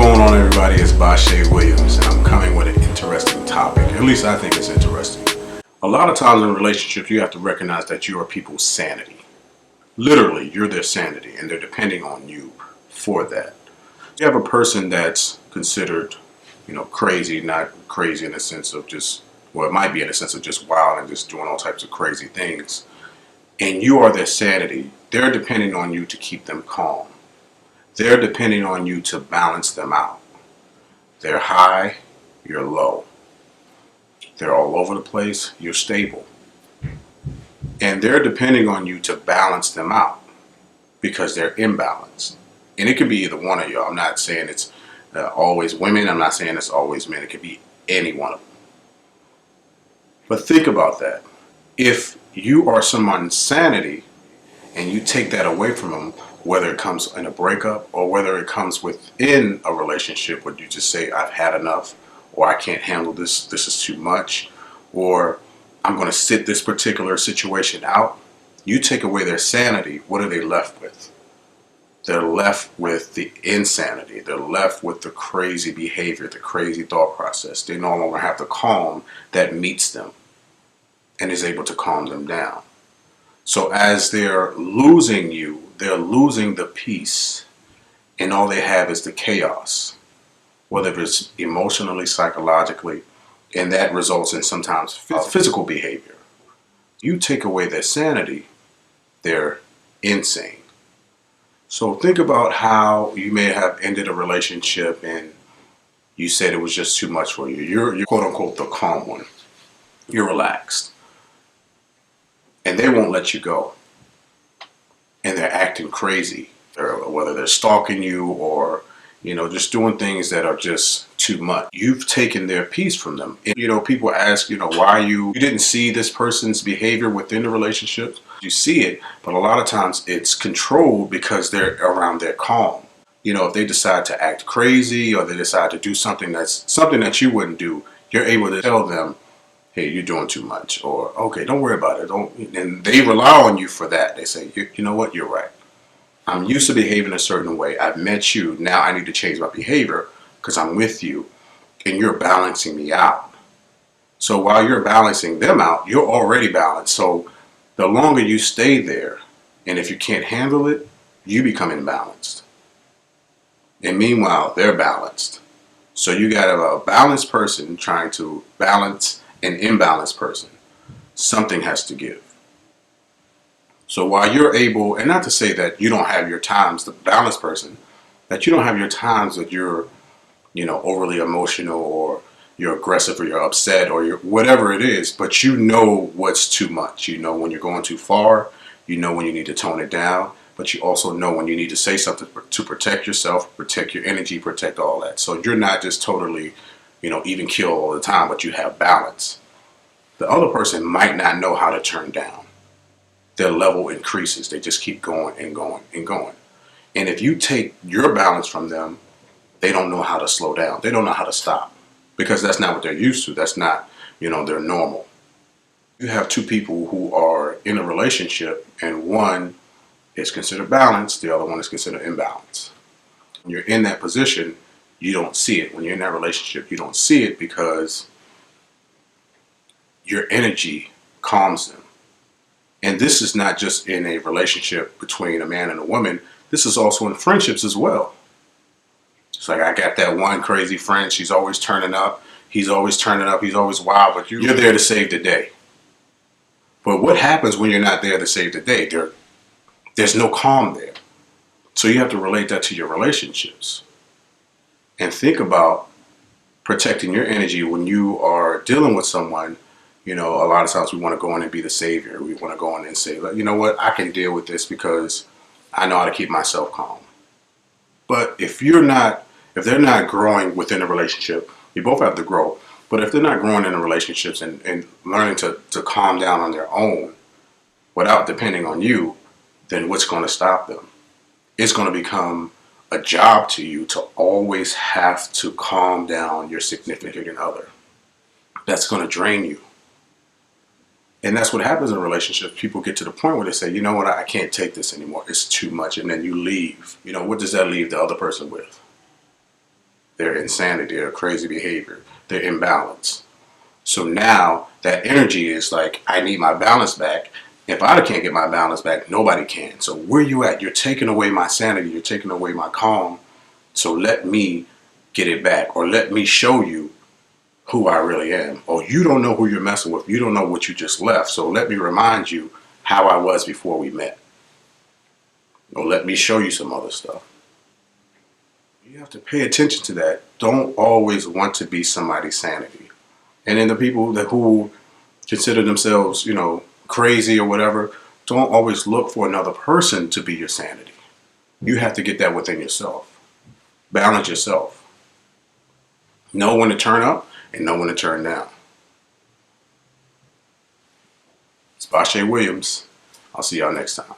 going on, everybody? It's Bashe Williams, and I'm coming with an interesting topic. At least I think it's interesting. A lot of times in relationships, you have to recognize that you are people's sanity. Literally, you're their sanity, and they're depending on you for that. You have a person that's considered, crazy, not crazy in the sense of just, well, it might be in the sense of just wild and just doing all types of crazy things. And you are their sanity. They're depending on you to keep them calm. They're depending on you to balance them out. They're high, you're low. They're all over the place, you're stable. And they're depending on you to balance them out because they're imbalanced. And it could be either one of you. I'm not saying it's always women. I'm not saying it's always men. It could be any one of them. But think about that. If you are someone's sanity and you take that away from them, whether it comes in a breakup or whether it comes within a relationship where you just say, I've had enough, or I can't handle this, this is too much, or I'm going to sit this particular situation out, you take away their sanity, what are they left with? They're left with the insanity. They're left with the crazy behavior, the crazy thought process. They no longer have the calm that meets them and is able to calm them down. So as they're losing you, they're losing the peace, and all they have is the chaos, whether it's emotionally, psychologically, and that results in sometimes physical behavior. You take away their sanity, they're insane. So think about how you may have ended a relationship and you said it was just too much for you. You're quote unquote the calm one. You're relaxed. And they won't let you go. And they're acting crazy, or whether they're stalking you or, just doing things that are just too much. You've taken their peace from them. And, people ask, why you didn't see this person's behavior within the relationship. You see it, but a lot of times it's controlled because they're around their calm. If they decide to act crazy or they decide to do something that you wouldn't do, you're able to tell them, hey, you're doing too much, or okay, don't worry about it. And they rely on you for that. They say, you know what, you're right. I'm used to behaving a certain way. I've met you. Now I need to change my behavior because I'm with you and you're balancing me out. So while you're balancing them out, you're already balanced. So the longer you stay there, and if you can't handle it, you become imbalanced. And meanwhile, they're balanced. So you got a balanced person trying to balance an imbalanced person. Something has to give. So while you're able, and not to say that you don't have your times, the balanced person, that you don't have your times that you're, overly emotional or you're aggressive or you're upset or you're whatever it is, but you know what's too much. You know when you're going too far, you know when you need to tone it down, but you also know when you need to say something to protect yourself, protect your energy, protect all that. So you're not just totally, even kill all the time, but you have balance. The other person might not know how to turn down. Their level increases. They just keep going and going and going. And if you take your balance from them, they don't know how to slow down. They don't know how to stop because that's not what they're used to. That's not, their normal. You have two people who are in a relationship and one is considered balanced, the other one is considered imbalanced. When you're in that position, you don't see it. When you're in that relationship, you don't see it because your energy calms them. And this is not just in a relationship between a man and a woman. This is also in friendships as well. It's like I got that one crazy friend. She's always turning up. He's always turning up. He's always wild. But you're there to save the day. But what happens when you're not there to save the day? There's no calm there. So you have to relate that to your relationships. And think about protecting your energy when you are dealing with someone. A lot of times we want to go in and be the savior. We want to go in and say, you know what, I can deal with this because I know how to keep myself calm. But if they're not growing within a relationship, you both have to grow. But if they're not growing in the relationships and learning to calm down on their own without depending on you, then what's going to stop them? It's going to become a job to you to always have to calm down your significant other. That's going to drain you. And that's what happens in relationships. People get to the point where they say, you know what, I can't take this anymore. It's too much. And then you leave. What does that leave the other person with? their insanity, their crazy behavior, their imbalance. So now that energy is like, I need my balance back. If I can't get my balance back, nobody can. So where you at? You're taking away my sanity. You're taking away my calm. So let me get it back, or let me show you who I really am. Or you don't know who you're messing with. You don't know what you just left. So let me remind you how I was before we met. Or let me show you some other stuff. You have to pay attention to that. Don't always want to be somebody's sanity. And then the people who consider themselves, crazy or whatever, don't always look for another person to be your sanity. You have to get that within yourself. Balance yourself. Know when to turn up and know when to turn down. It's Bashe Williams. I'll see y'all next time.